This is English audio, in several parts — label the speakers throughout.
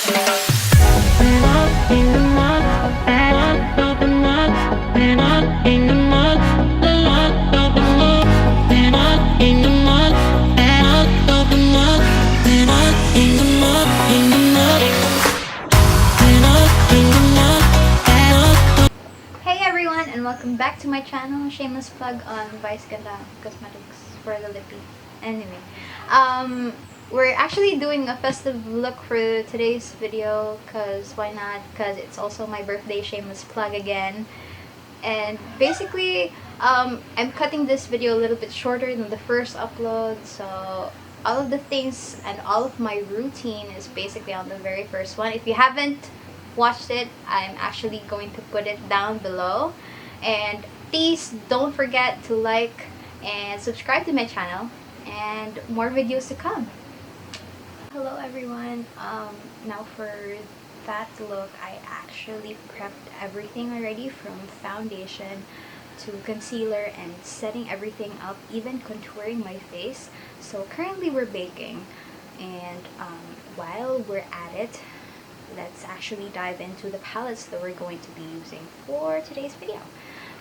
Speaker 1: And welcome back to my channel. Shameless plug on Cosmetics for the lippy. Anyway, we're actually doing a festive look for today's video, cause why not? Cause it's also my birthday. Shameless plug again. And basically, I'm cutting this video a little bit shorter than the first upload, so all of the things and all of my routine is basically on the very first one. If you haven't watched it, I'm actually going to put it down below. And please don't forget to like and subscribe to my channel, and more videos to come. Hello everyone. Now for that look, I actually prepped everything already, from foundation to concealer and setting everything up, even contouring my face. So currently we're baking, and while we're at it, let's actually dive into the palettes that we're going to be using for today's video.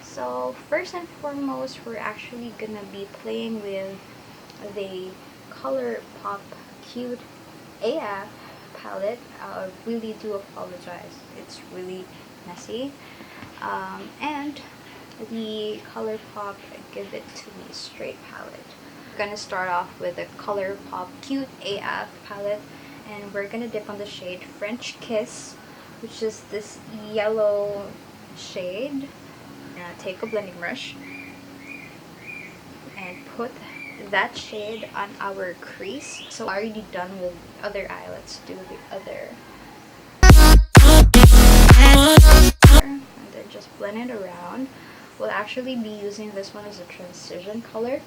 Speaker 1: So first and foremost, we're actually gonna be playing with the Colourpop Cute AF palette. I really do apologize, it's really messy. And the Colourpop Give It To Me Straight palette. We're gonna start off with the Colourpop Cute AF palette, and we're gonna dip on the shade French Kiss, which is this yellow shade. Take a blending brush and put that shade on our crease. So already done with the other eye. Let's do the other. And then just blend it around. We'll actually be using this one as a transition color.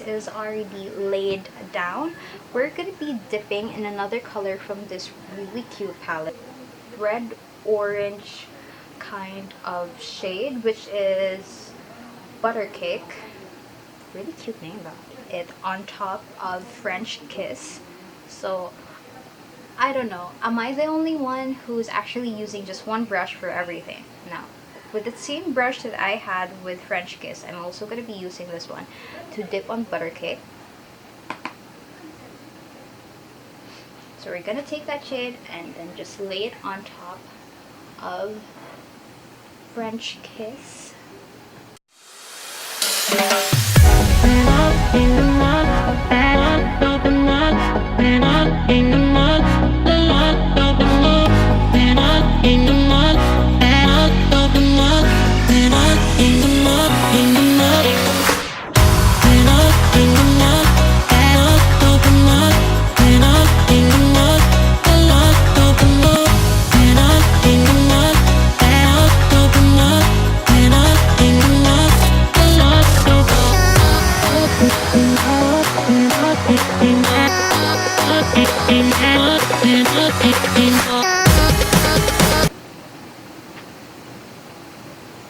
Speaker 1: Is already laid down. We're gonna be dipping in another color from this really cute palette, red orange kind of shade, which is Butter Cake. Really cute name though. It on top of French Kiss. So I don't know, am I the only one who's actually using just one brush for everything? No. With the same brush that I had with French Kiss, I'm also going to be using this one to dip on Butter Cake. So we're going to take that shade and then just lay it on top of French Kiss.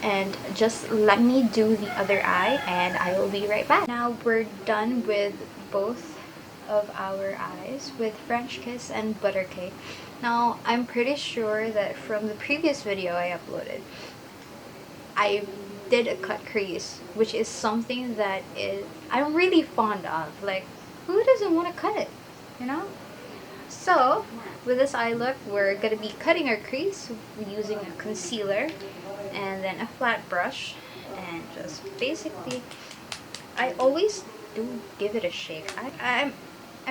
Speaker 1: And just let me do the other eye and I will be right back. Now we're done with both of our eyes with French Kiss and Butter Cake. Now I'm pretty sure that from the previous video I uploaded, I did a cut crease, which is something that I'm really fond of. Like, who doesn't want to cut it, you know? So with this eye look, we're going to be cutting our crease using a concealer and then a flat brush, and just basically, I always do give it a shake. I'm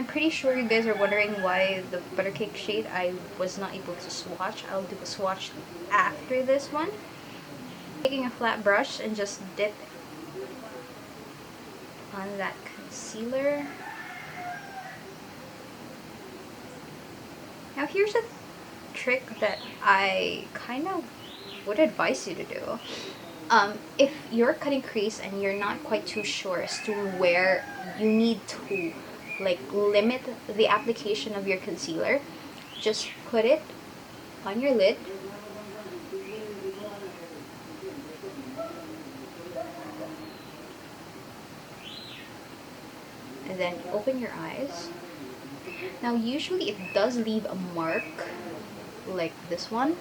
Speaker 1: pretty sure you guys are wondering why the Butter Cake shade I was not able to swatch. I'll do a swatch after this one. Taking a flat brush and just dip on that concealer. Now here's a trick that I kind of would advise you to do. If you're cutting crease and you're not quite too sure as to where you need to like limit the application of your concealer, just put it on your lid and then open your eyes. Now usually it does leave a mark like this one.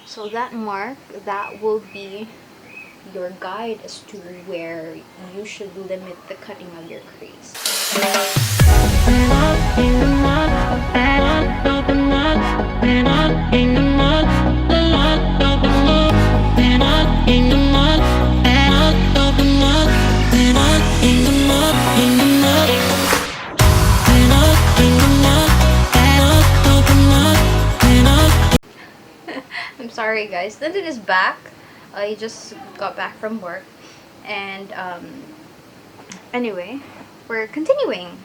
Speaker 1: So that mark, that will be your guide as to where you should limit the cutting of your crease. I'm sorry guys, Lyndon is back. He just got back from work, and anyway, we're continuing.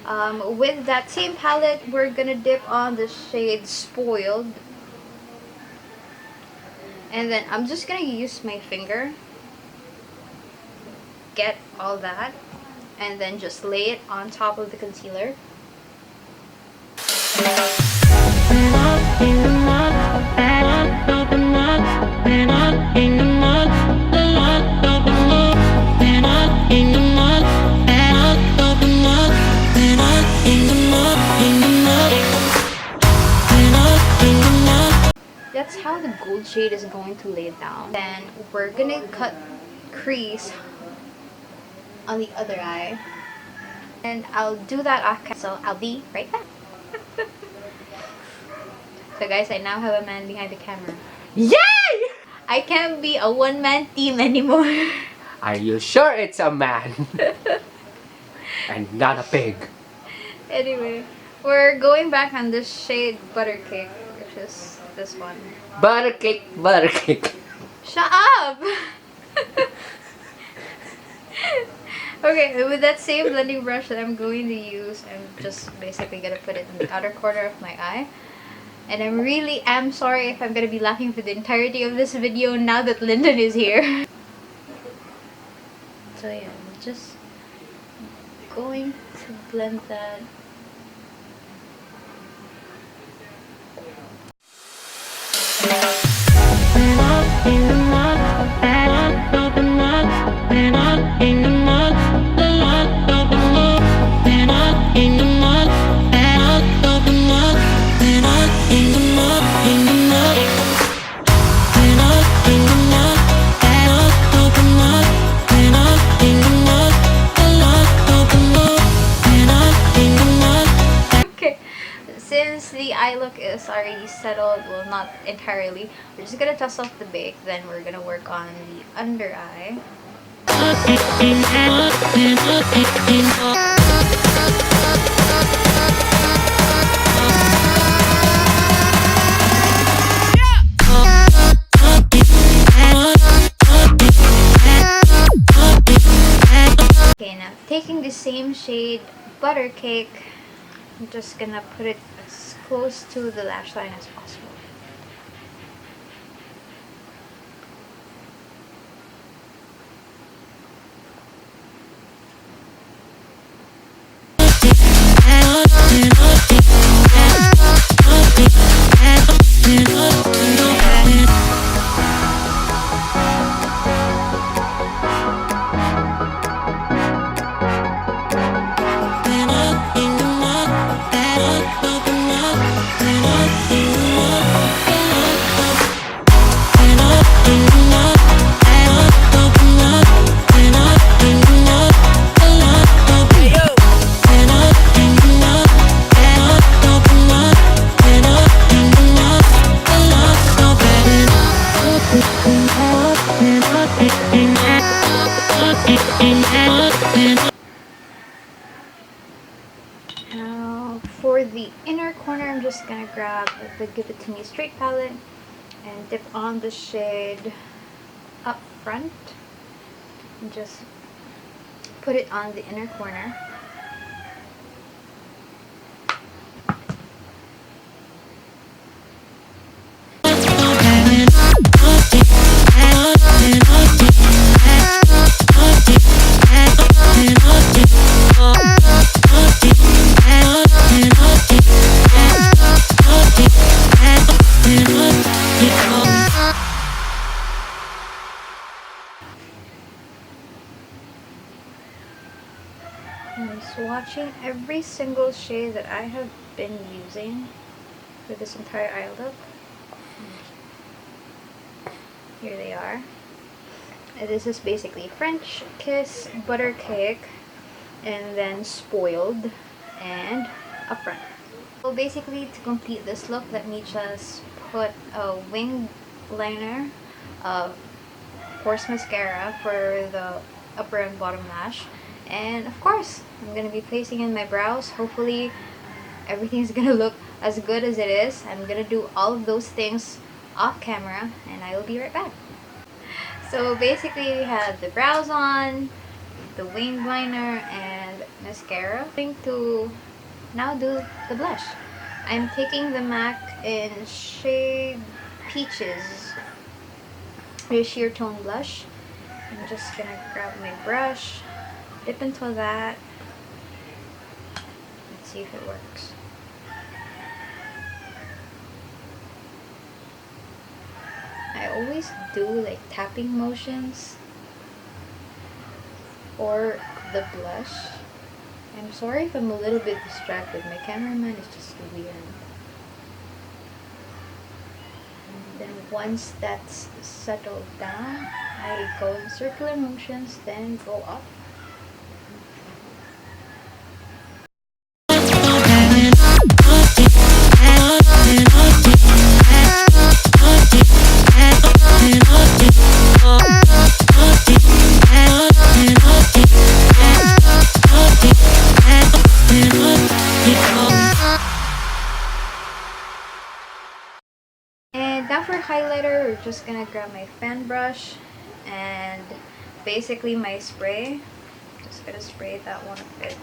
Speaker 1: With that same palette, we're gonna dip on the shade Spoiled, and then I'm just gonna use my finger, get all that, and then just lay it on top of the concealer. That's how the gold shade is going to lay down. Then we're gonna cut crease on the other eye, and I'll do that off camera, so I'll be right back. So guys, I now have a man behind the camera.
Speaker 2: Yay!
Speaker 1: I can't be a one-man team anymore.
Speaker 2: Are you sure it's a man? And not a pig.
Speaker 1: Anyway, we're going back on this shade Butter Cake, which is this one.
Speaker 2: Butter cake, butter cake.
Speaker 1: Shut up! Okay, with that same blending brush that I'm going to use, I'm just basically gonna put it in the outer corner of my eye. And I really am sorry if I'm gonna be laughing for the entirety of this video now that Lyndon is here. So yeah, I'm just going to blend that. Eye look is already settled, well, not entirely. We're just gonna toss off the bake, then we're gonna work on the under eye. Okay, now taking the same shade Butter Cake, I'm just gonna put it as close to the lash line as possible. Now for the inner corner, I'm just gonna grab the Give It To Me Straight palette and dip on the shade Up Front and just put it on the inner corner. swatching every single shade that I have been using for this entire eye look. Here they are. And this is basically French Kiss, Butter Cake, and then Spoiled, and Upfront. So basically, to complete this look, let me just put a wing liner, of course mascara for the upper and bottom lash, and of course I'm gonna be placing in my brows. Hopefully everything's gonna look as good as it is. I'm gonna do all of those things off camera, and I will be right back. So basically we have the brows on, the wing liner, and mascara. I'm going to now do the blush. I'm taking the MAC in shade Peaches, the sheer tone blush. I'm just gonna grab my brush, dip into that. Let's see if it works. I always do like tapping motions or the blush. I'm sorry if I'm a little bit distracted. My cameraman is just weird. And then once that's settled down, I go in circular motions, then go up. And now for highlighter, we're just gonna grab my fan brush and basically my spray. Just gonna spray that one a bit.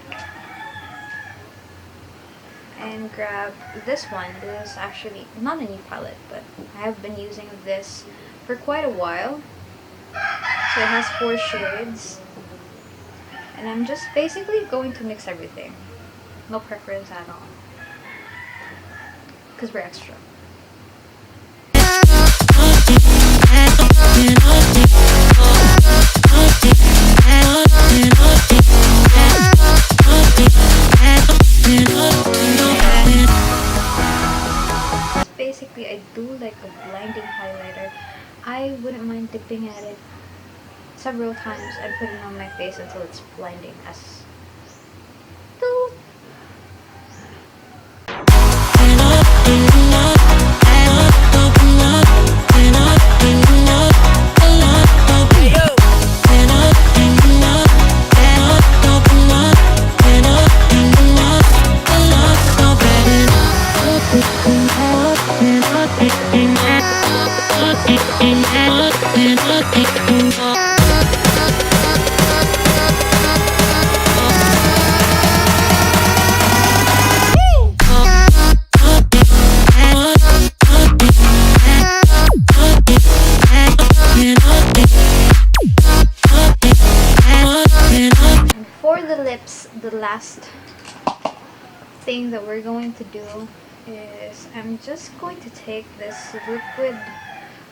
Speaker 1: And grab this one. This is actually not a new palette, but I have been using this for quite a while. So it has 4 shades. And I'm just basically going to mix everything. No preference at all. Because we're extra. Basically, I do like a blinding highlighter. I wouldn't mind dipping at it several times and putting it on my face until it's blinding as the last thing that we're going to do is I'm just going to take this liquid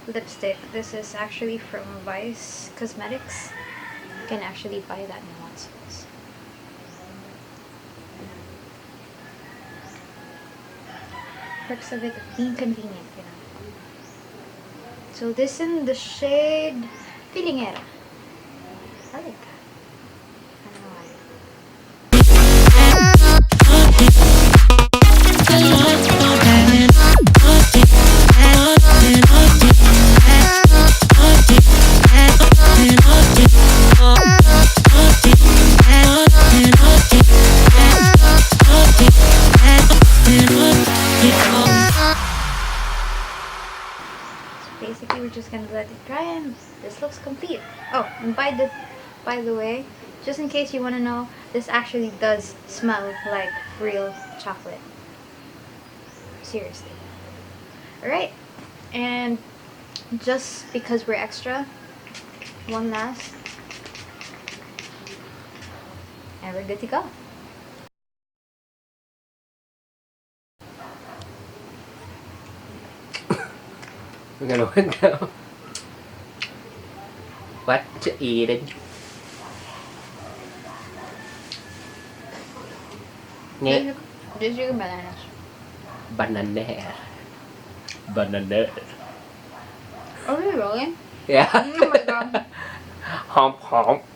Speaker 1: lipstick. This is actually from Vice Cosmetics. You can actually buy that in Watson's. Perks of it being convenient, you know. So this in the shade Filmora. I like that. Basically, we're just gonna let it dry and this looks complete. Oh, and by the way, just in case you want to know, this actually does smell like real chocolate. Seriously. Alright, and just because we're extra, one last, and we're good to go.
Speaker 2: We're gonna win now. What you eating? Nge.
Speaker 1: Just yung bananas.
Speaker 2: Banana. Banana.
Speaker 1: Are we rolling?
Speaker 2: Yeah.
Speaker 1: Oh my god.
Speaker 2: Honk honk.